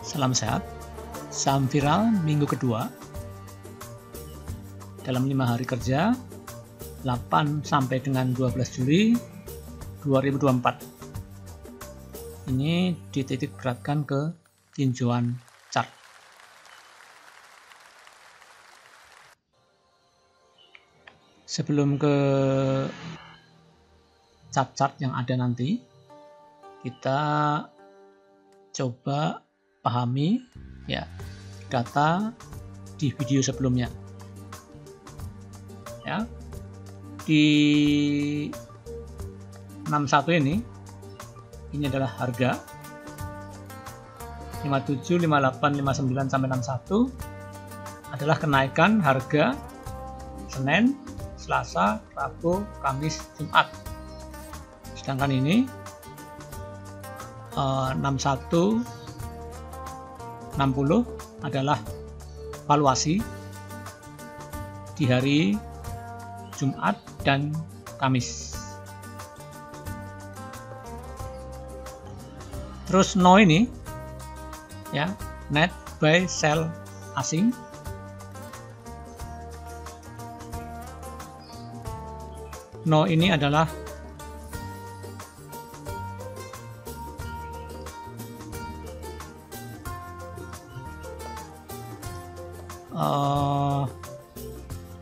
Salam sehat. Saham viral minggu kedua dalam 5 hari kerja 8 sampai dengan 12 Juli 2024. Ini dititik beratkan ke tinjauan chart. Sebelum ke chart-chart yang ada nanti, kita coba pahami ya data di video sebelumnya. Ya. Di 61 ini adalah harga 57, 58, 59 sampai 61 adalah kenaikan harga Senin, Selasa, Rabu, Kamis, Jumat. Sedangkan ini 61 60 adalah valuasi di hari Jumat dan Kamis. Terus no ini ya, net buy sell asing. No ini adalah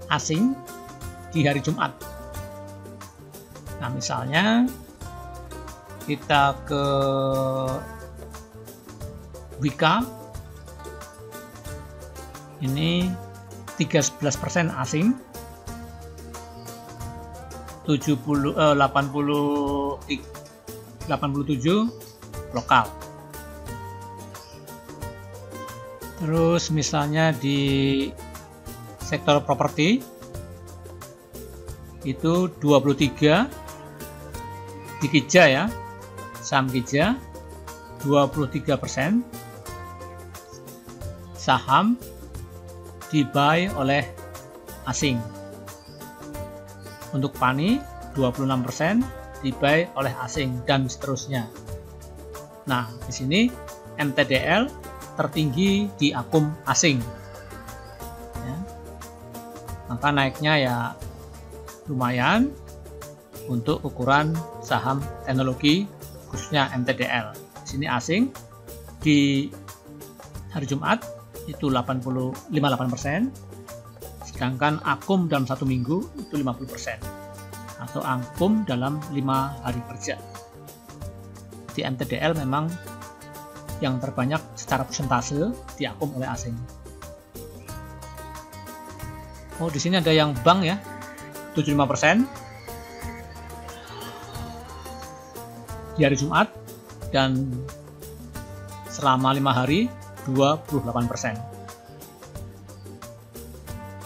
asing di hari Jumat. Nah, misalnya kita ke Wika, ini 13% asing, 87 lokal. Terus misalnya di sektor properti itu 23 di Kija ya, saham Kija 23% saham di-buy oleh asing. Untuk Pani 26% di-buy oleh asing dan seterusnya. Nah, di sini MTDL tertinggi di akum asing. Ya. Maka naiknya ya lumayan untuk ukuran saham teknologi khususnya MTDL. Di sini asing di hari Jumat itu 58%, sedangkan akum dalam 1 minggu itu 50%, atau akum dalam 5 hari kerja. Di MTDL memang yang terbanyak secara persentase di akum oleh asing. Oh, di sini ada yang bank ya, 75% di hari Jumat, dan selama 5 hari 28%.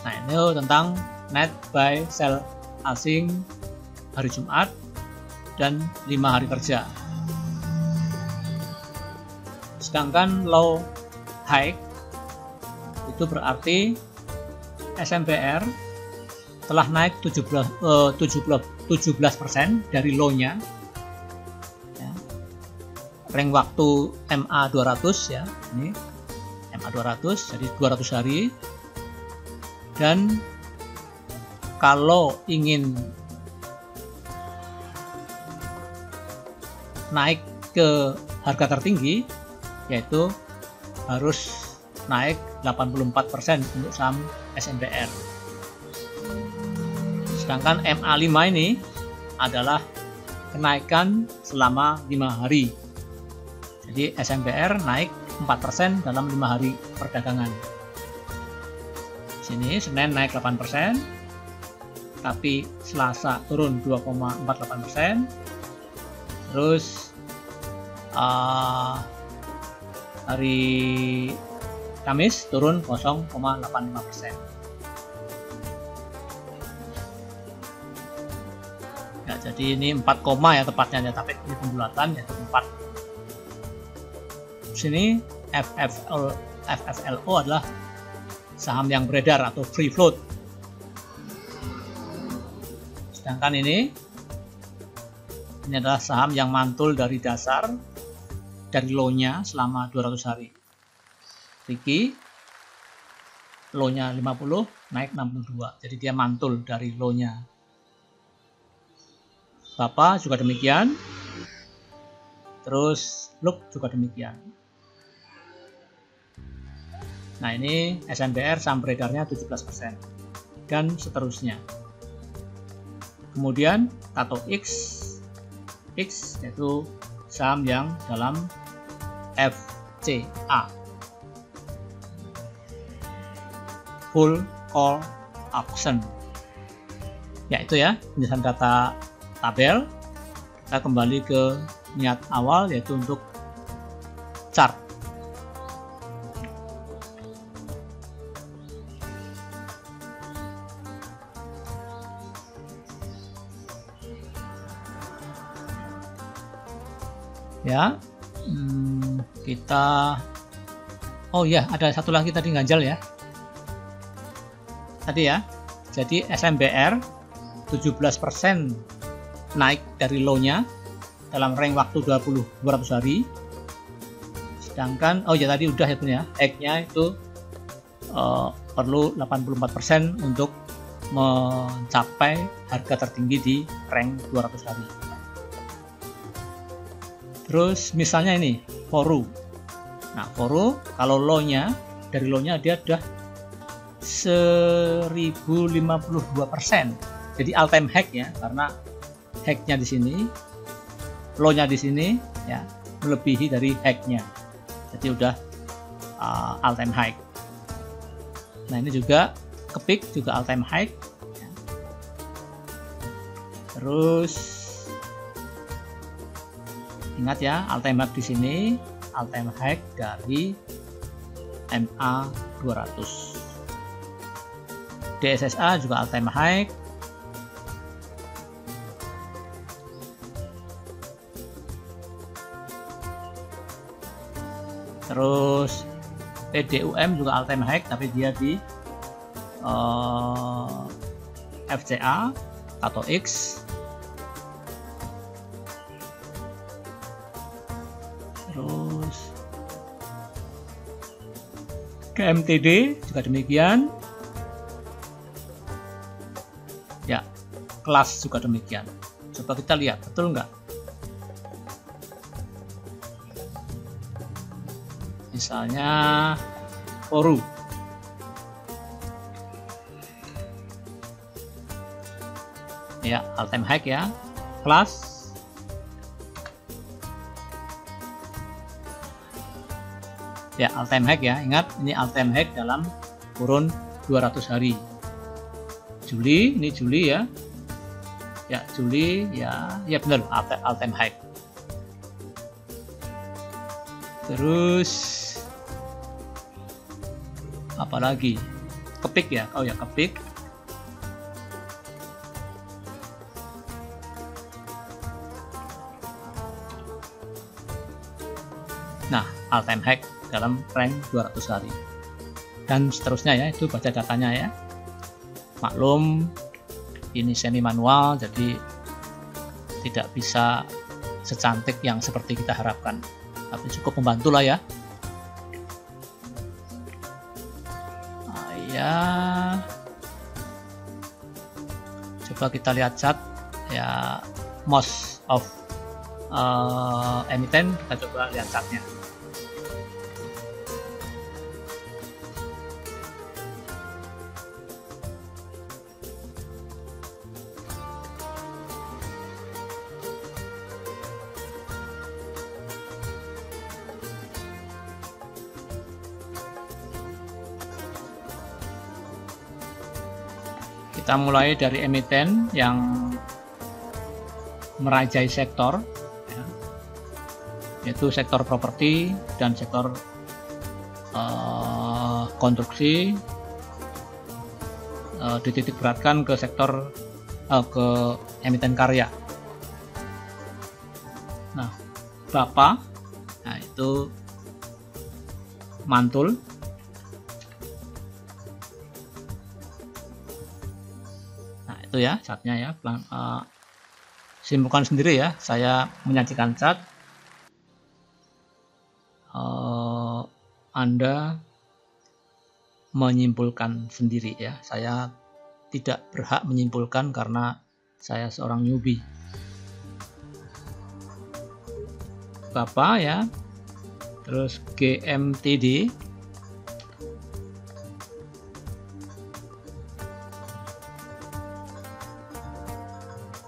Nah, ini tentang net buy sell asing hari Jumat dan 5 hari kerja. Sedangkan low high itu berarti SMPR telah naik 17% dari low-nya. Rank waktu MA200 ya, ini MA200 jadi 200 hari. Dan kalau ingin naik ke harga tertinggi, yaitu harus naik 84% untuk saham SMPR. Sedangkan MA5 ini adalah kenaikan selama 5 hari. Jadi SMPR naik 4% dalam 5 hari perdagangan. Sini Senin naik 8%, tapi Selasa turun 2,48%. Terus hari Kamis turun 0,85%. Ya, jadi ini 4, ya tepatnya, tapi ini pembulatan yaitu 4. Sini FFLO adalah saham yang beredar atau free float. Sedangkan ini adalah saham yang mantul dari dasar, dari low-nya selama 200 hari. Ricky, low-nya 50, naik 62. Jadi dia mantul dari low-nya. Bapak juga demikian. Terus Luke juga demikian. Nah, ini SMBR saham beredarnya 17%. Dan seterusnya. Kemudian Tato X yaitu saham yang dalam FCA, Full Call Auction. Ya, itu ya penjelasan data tabel. Kita kembali ke niat awal, yaitu untuk chart. Ya, kita, oh ya, ada satu lagi tadi ganjal ya. Tadi ya, jadi SMBR 17% naik dari low-nya dalam range waktu 200 hari. Sedangkan, oh ya tadi udah ya punya, X-nya itu perlu 84% untuk mencapai harga tertinggi di range 200 hari. Terus misalnya ini Foru. Nah, Foru kalau low-nya, dari low-nya dia udah 1052%. Jadi all time high ya, karena high-nya di sini, low-nya di sini ya, melebihi dari high-nya. Jadi udah all time high. Nah, ini juga kepik juga all time high. Ya. Terus ingat ya, all time high di sini, all time high dari MA 200. DSSA juga all time high. Terus PDUM juga all time high, tapi dia di FCA atau X. Terus KMTD juga demikian. Ya, kelas juga demikian. Coba kita lihat, betul nggak? Misalnya Foru. Ya, all time high ya. Kelas. Ya, all time high ya. Ingat, ini all time high dalam kurun 200 hari. Juli, ini Juli ya. Ya, Juli ya, ya benar, all time high. Terus apa lagi? Kepik ya. Oh ya, kepik. Nah, all time high dalam range 200 hari. Dan seterusnya ya, itu baca datanya ya. Maklum ini semi manual, jadi tidak bisa secantik yang seperti kita harapkan, tapi cukup membantu lah ya. Ya, coba kita lihat chart ya, most of emiten. Kita coba lihat chartnya. Kita mulai dari emiten yang merajai sektor, ya, yaitu sektor properti dan sektor konstruksi, dititik beratkan ke sektor ke emiten karya. Nah, Bapak, nah itu mantul. Itu ya chartnya ya, simpulkan sendiri ya, saya menyajikan chart, Anda menyimpulkan sendiri ya. Saya tidak berhak menyimpulkan karena saya seorang newbie. Bapak ya. Terus GMTD.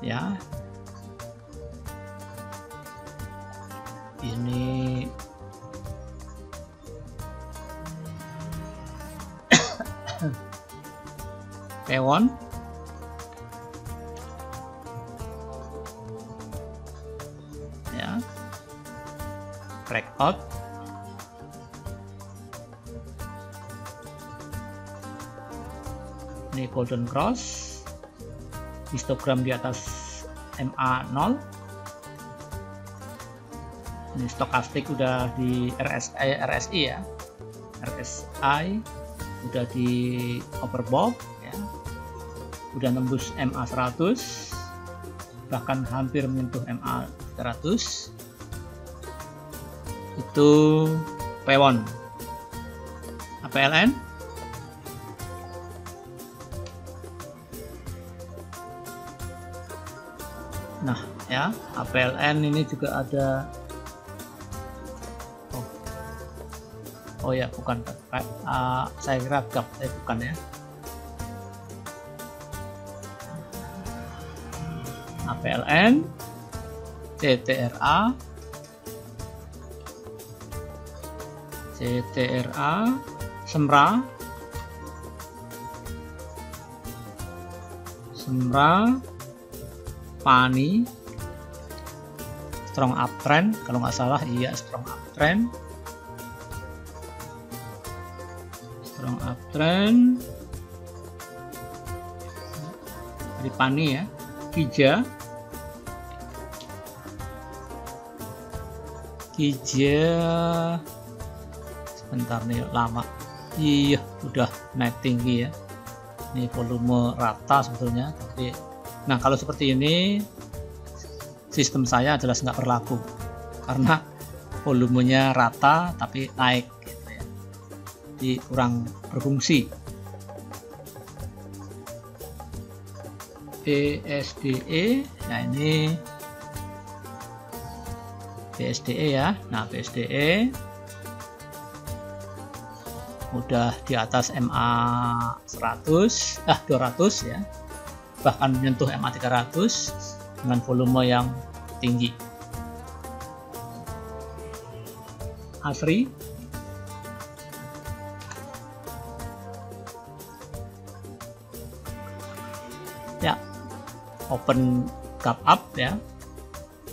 Ya. Ini Tewon. Ya. Breakout. Ini golden cross. Histogram di atas MA0. Ini stokastik udah di RSI ya. RSI udah di overbought ya. Udah nembus MA100, bahkan hampir menyentuh MA300. Itu Pewon. APLN nah ya, APLN ini juga ada. Oh ya, bukan. Saya kira GAP, bukan ya. APLN, CTRA, Semra, Pani, strong uptrend kalau nggak salah, iya strong uptrend. Dari Pani ya. Kija sebentar nih, lama. Iya, udah naik tinggi ya. Ini volume rata sebetulnya, tapi nah kalau seperti ini sistem saya jelas nggak berlaku karena volumenya rata tapi naik gitu ya. Jadi kurang berfungsi. BSDE, nah ini BSDE ya. Nah BSDE udah di atas MA100, 200 ya, bahkan menyentuh MA300 dengan volume yang tinggi. ASRI ya, open gap up ya,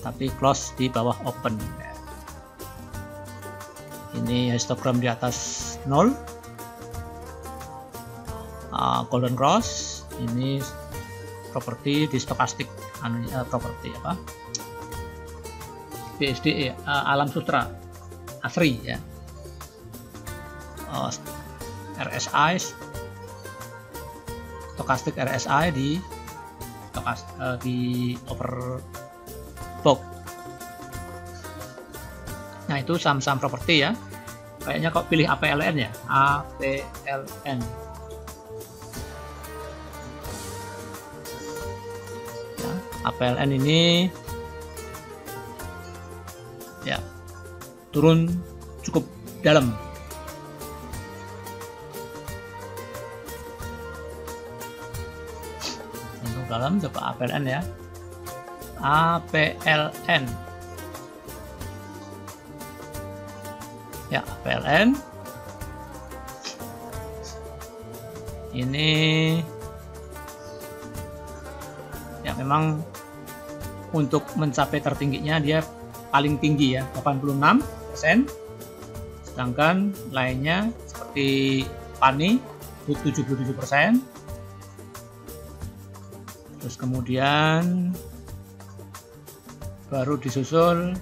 tapi close di bawah open ya. Ini histogram di atas 0. Golden cross ini properti di stokastik properti apa, BSDE Alam Sutra, ASRI ya. RSI stokastik, RSI di overbought. Nah itu saham-saham properti ya. Kayaknya kok pilih APLN ya, APLN. Ya, APLN ini ya turun cukup dalam. Untuk dalam, coba APLN ya. APLN. Ya, APLN. Ini ya memang untuk mencapai tertingginya dia paling tinggi ya, 86%. Sedangkan lainnya seperti Pani 77%. Terus kemudian baru disusul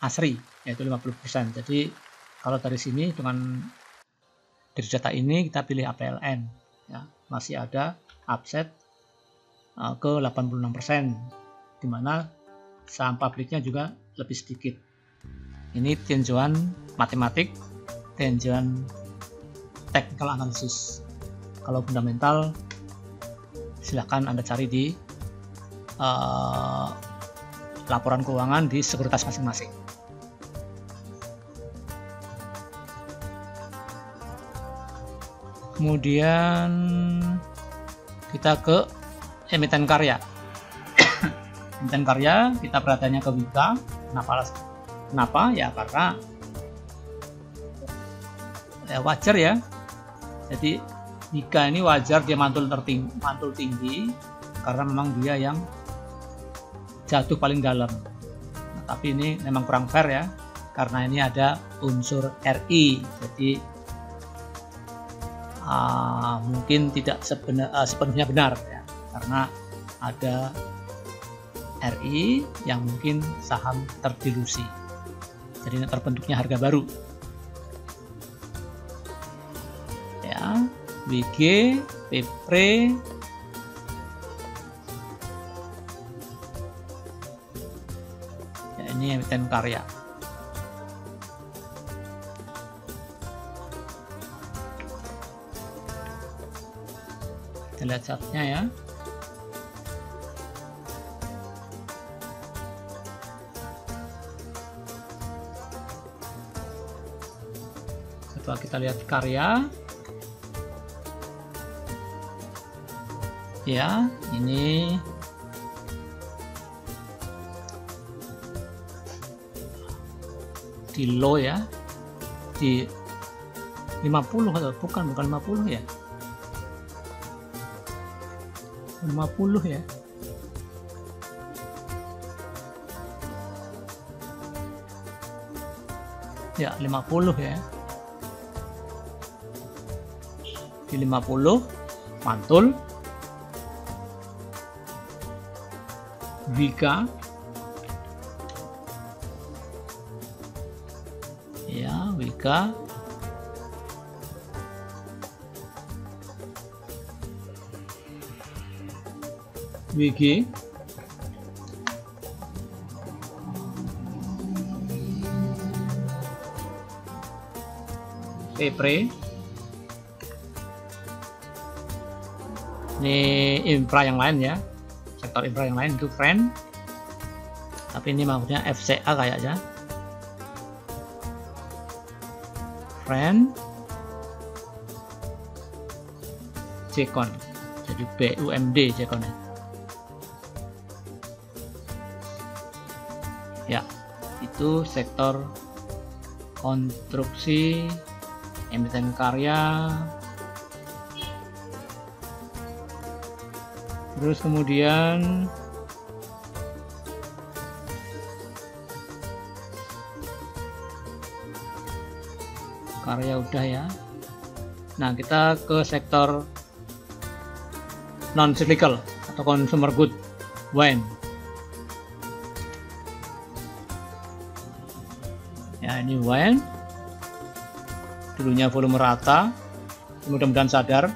ASRI yaitu 50%. Jadi kalau dari sini dengan dari data ini kita pilih APLN ya, masih ada upside ke 86%, dimana saham publiknya juga lebih sedikit Ini tinjauan matematik, tinjauan technical analysis. Kalau fundamental silahkan Anda cari di laporan keuangan di sekuritas masing-masing. Kemudian kita ke emiten karya. Emiten karya kita perhatiannya ke Wika. Kenapa? Ya karena wajar ya. Jadi Wika ini wajar dia mantul tinggi karena memang dia yang jatuh paling dalam. Nah, tapi ini memang kurang fair ya, karena ini ada unsur RI. Jadi mungkin tidak sepenuhnya benar ya, karena ada RI yang mungkin saham terdilusi. Jadi ini terbentuknya harga baru. Ya, WG, PPRE, ya ini emiten karya. Kita lihat chartnya ya. Setelah kita lihat karya, ya ini di low ya, di 50 atau bukan 50 ya, 50 ya. Ya 50 ya, di 50 mantul. Wika ya, Wika WG PPRE. Ini infra yang lain ya, sektor infra yang lain itu friend, tapi ini maksudnya FCA kayaknya. Friend, Jekon, jadi BUMD Jekon ya. Itu sektor konstruksi, emiten karya. Terus kemudian karya udah ya. Nah, kita ke sektor non cyclical atau consumer good, wine. Ya, ini wine. Dulunya volume rata, mudah-mudahan sadar.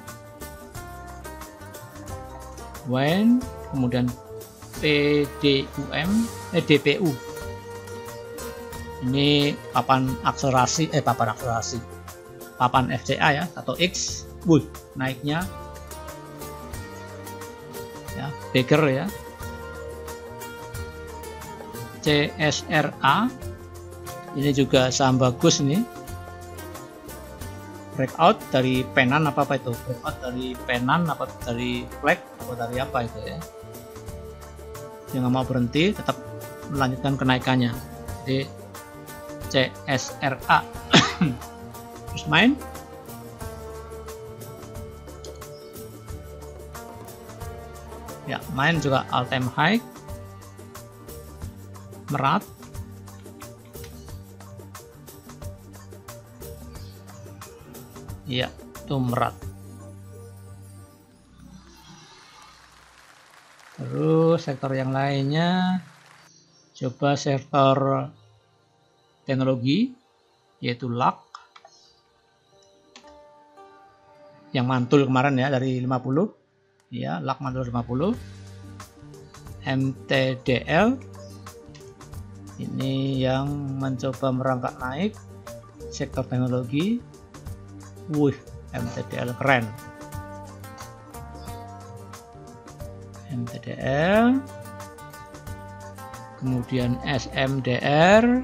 Wine, kemudian DPU. Ini papan FCA ya, atau X. Naiknya ya, Baker ya. CSRA, ini juga saham bagus nih. Breakout dari Penan apa itu? Breakout dari Penan apa dari Flag atau dari apa itu ya? Dia nggak mau berhenti, tetap melanjutkan kenaikannya. Jadi CSRA terus main. Ya, main juga all time high. Merat. Iya, itu Merat. Terus sektor yang lainnya, coba sektor teknologi, yaitu LAK yang mantul kemarin ya dari 50 ya, LAK mantul 50. MTDL Ini yang mencoba merangkak naik sektor teknologi. Wih, MTDL keren. MTDL, kemudian SMDR,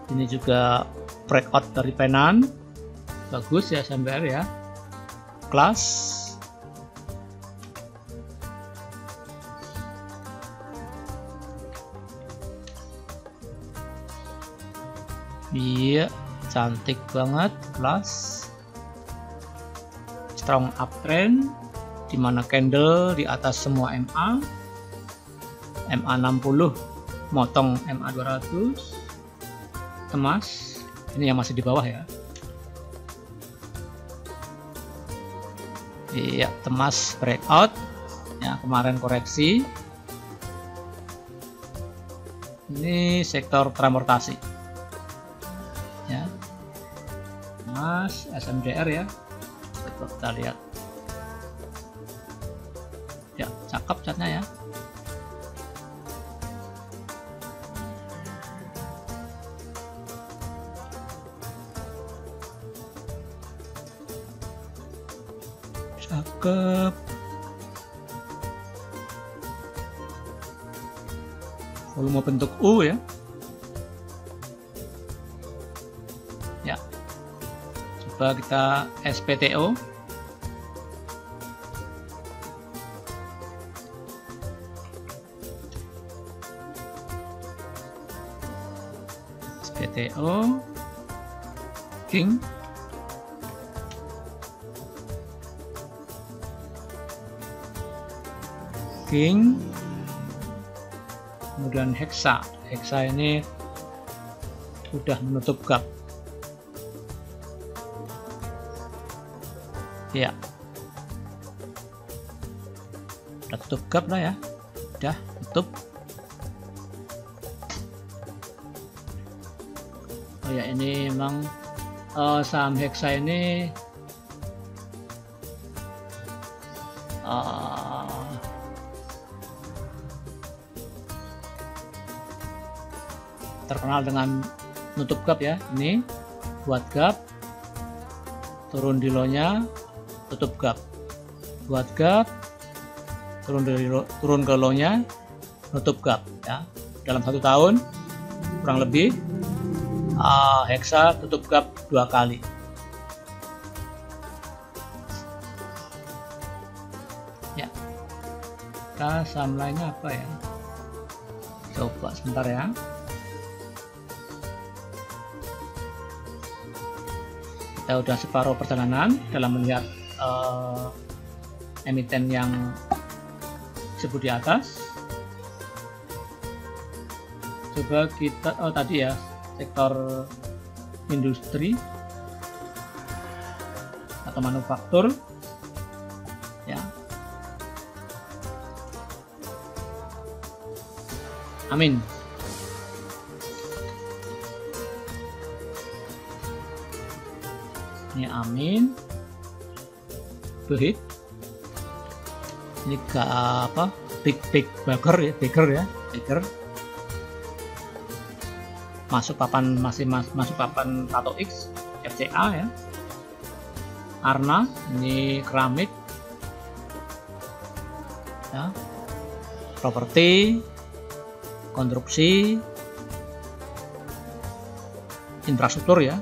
ini juga breakout dari Penan, bagus ya SMDR ya, kelas. Iya, cantik banget, kelas. Strong uptrend, dimana candle di atas semua MA, MA60 motong MA200, Temas, ini yang masih di bawah ya. Iya, Temas breakout, ya kemarin koreksi. Ini sektor transportasi. Ya, Mas SMDR ya, coba kita lihat ya, cakep catnya ya. Cakep. Volume bentuk U ya. Ya, coba kita SPTO. SPTO King, kemudian Hexa ini udah menutup gap. Ya, udah tutup gap lah ya, udah tutup. Oh ya, ini memang saham Hexa ini terkenal dengan nutup gap ya. Ini buat gap, turun di low-nya, tutup gap, buat gap, turun ke low-nya, nutup gap ya. Dalam 1 tahun kurang lebih Hexa tutup gap 2 kali. Ya, kita saham lainnya apa ya, coba sebentar ya. Kita udah separuh perjalanan dalam melihat emiten yang disebut di atas. Coba kita, tadi ya, sektor industri atau manufaktur ya. Amin. Ini Amin, Behit, ini ke apa, big Baker ya, Baker masuk papan, masuk papan 1X FCA ya. Arna, ini keramik ya, properti, konstruksi, infrastruktur ya.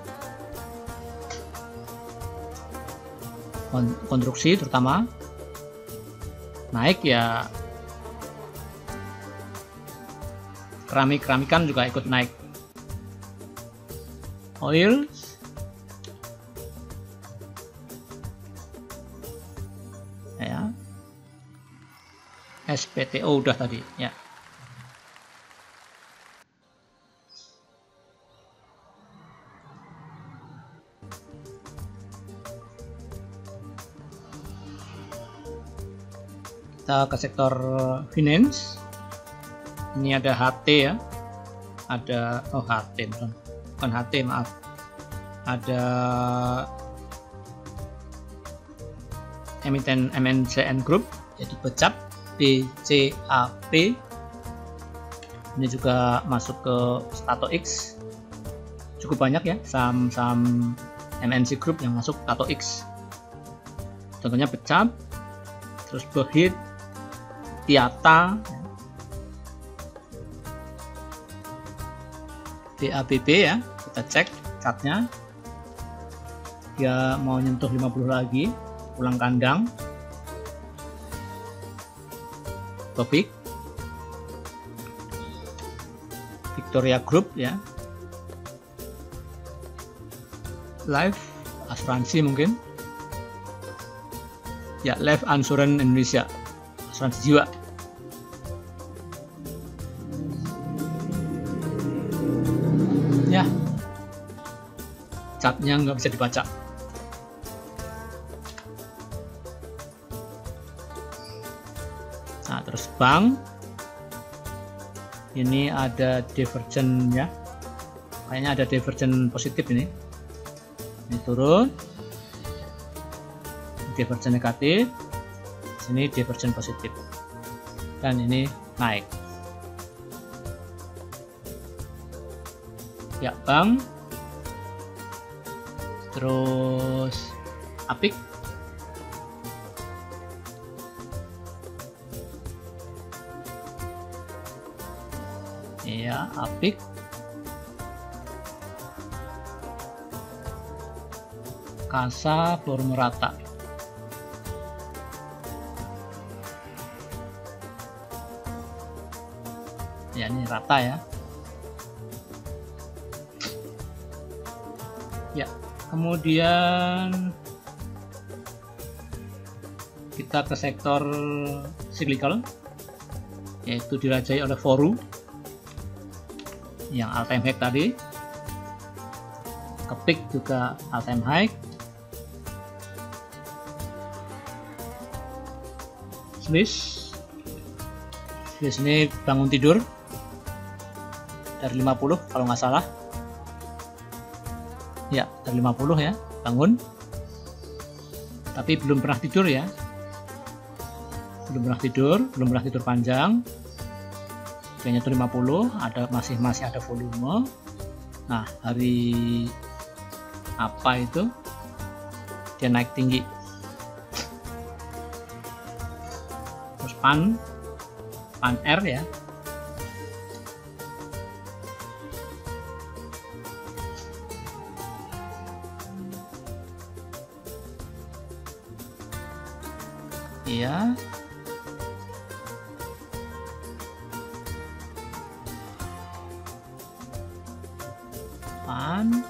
Konstruksi terutama naik ya, keramikan juga ikut naik. Oil ya, SPTO udah tadi ya. Kita ke sektor finance. Ini ada HT ya, ada HT bukan HT, maaf, ada emiten MNCN Group, yaitu BCAP, BCAP. Ini juga masuk ke STATOX. Cukup banyak ya saham-saham MNC Group yang masuk STATOX. Contohnya BCAP, terus Behit, Tiata, DABB ya. Kita cek chartnya, dia mau nyentuh 50 lagi, pulang kandang. Topik Victoria Group ya, Life asuransi mungkin ya, Life Insurance Indonesia, asuransi jiwa. Ya, chartnya nggak bisa dibaca. Nah, terus bank ini ada divergen ya, kayaknya ada divergen positif ini turun, divergen negatif, sini divergen positif, dan ini naik ya. Bank, terus Apik, ya, Apik, Kasa, Forum Rata. Ya, ini rata ya. Ya, kemudian kita ke sektor cyclical, yaitu dirajai oleh Forum yang all time high tadi. Kepik juga all time high. Swiss ini bangun tidur dari 50 kalau nggak salah ya, dari 50 ya, bangun tapi belum pernah tidur ya, belum pernah tidur panjang. Kayaknya itu 50, ada masih ada volume. Nah, hari apa itu dia naik tinggi. Terus Pan R ya, iya, Pan,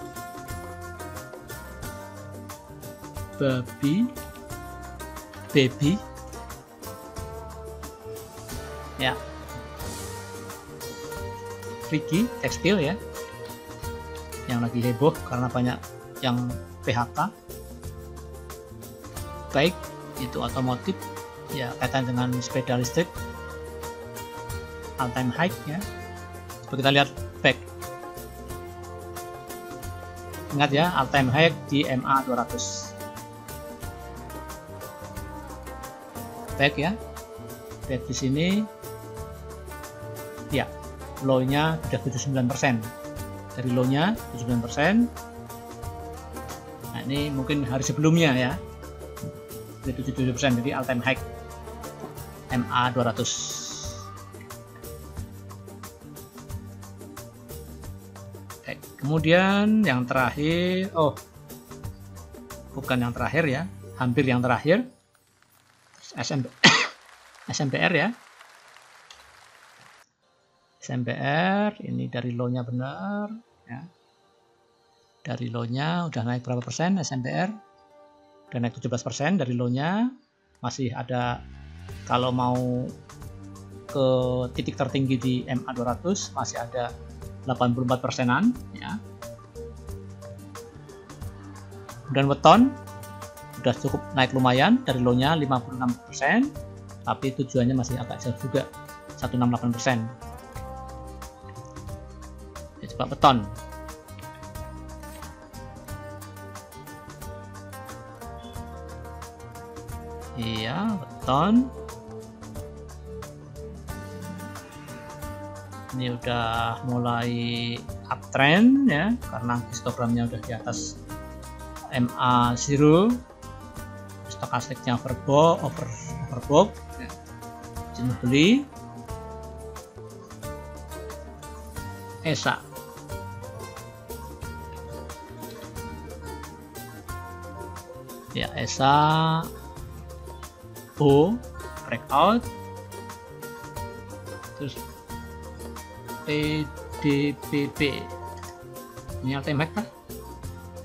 Baby ya, Rigi tekstil ya, yang lagi heboh karena banyak yang PHK. Baik itu otomotif ya, kaitan dengan sepeda listrik, all time high ya. Coba kita lihat back, ingat ya, all time high di MA 200. Back ya, back di sini ya, low-nya sudah 79%, dari low-nya 79%. Nah, ini mungkin hari sebelumnya ya, 77%, jadi all time high MA 200. Oke, kemudian yang terakhir, bukan yang terakhir ya, hampir yang terakhir, SMPR ya. SMPR ini dari low-nya benar ya. Dari low-nya udah naik berapa persen SMPR? Udah naik 17% dari low-nya. Masih ada, kalau mau ke titik tertinggi di MA 200 masih ada 84%-an ya. Dan weton udah cukup naik lumayan, dari low-nya 56%, tapi tujuannya masih agak jauh juga, 168%. Coba beton. Iya, beton. Ini udah mulai uptrend ya, karena histogramnya udah di atas MA0, stokastiknya overbought, jenuh beli. ESA ya, ESA O breakout, terus PDPP ini all time high kah?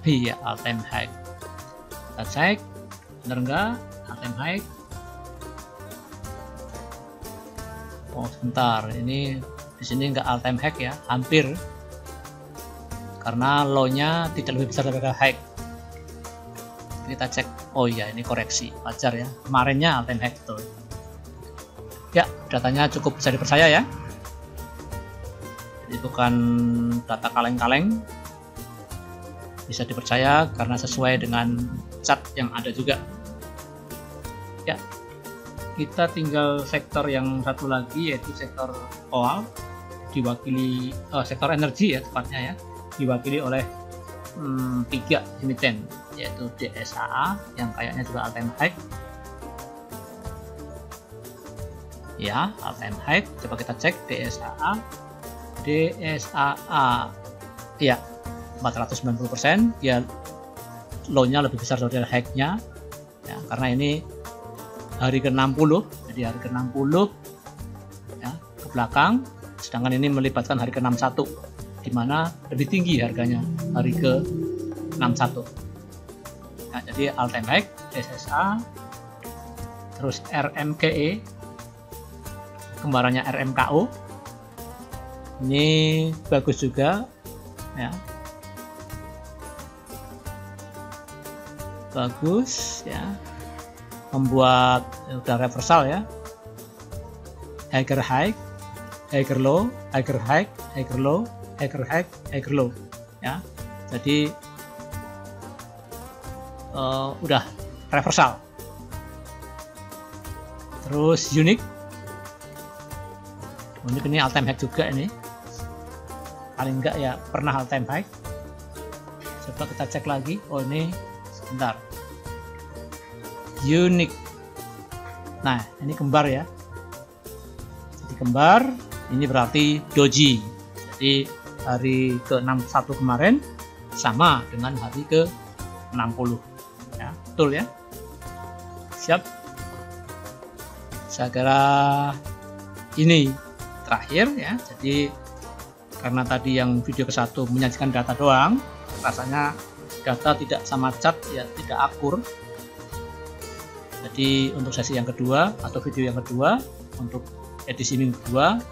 Iya, all time high. Kita cek bener enggak all time high. Oh sebentar, ini di sini enggak all time high ya, hampir, karena low-nya tidak lebih besar daripada high. Kita cek, oh iya ini koreksi, wajar ya, kemarinnya all time high betul ya. Datanya cukup bisa dipercaya ya, itu bukan data kaleng-kaleng, bisa dipercaya karena sesuai dengan chart yang ada juga ya. Kita tinggal sektor yang satu lagi, yaitu sektor oil, diwakili sektor energi ya tepatnya ya, diwakili oleh 3 emiten, yaitu DSAA yang kayaknya juga all time high ya, all time high. Coba kita cek DSAA ya 490% ya, low-nya lebih besar dari high-nya ya, karena ini hari ke-60, jadi hari ke-60 ya ke belakang, sedangkan ini melibatkan hari ke-61 di mana lebih tinggi harganya hari ke-61 ya. Jadi all time high SSA, terus RMKE kembarannya RMKO ini bagus juga ya, bagus ya, membuat udah reversal ya, higher high, higher low, higher high, higher low, higher high, higher low ya. Jadi udah reversal. Terus unik ini all time high juga, ini paling enggak ya pernah all time high. Coba kita cek lagi, oh ini sebentar, unik. Nah ini kembar ya, jadi kembar ini berarti doji. Jadi hari ke-61 kemarin sama dengan hari ke-60 ya, betul ya. Siap, saya kira ini terakhir ya. Jadi karena tadi yang video ke-1 menyajikan data doang, rasanya data tidak sama chart ya, tidak akur. Jadi untuk sesi yang kedua atau video yang kedua, untuk edisi minggu kedua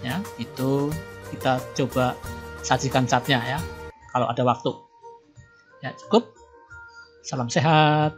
ya, itu kita coba sajikan chartnya ya kalau ada waktu ya. Cukup, salam sehat.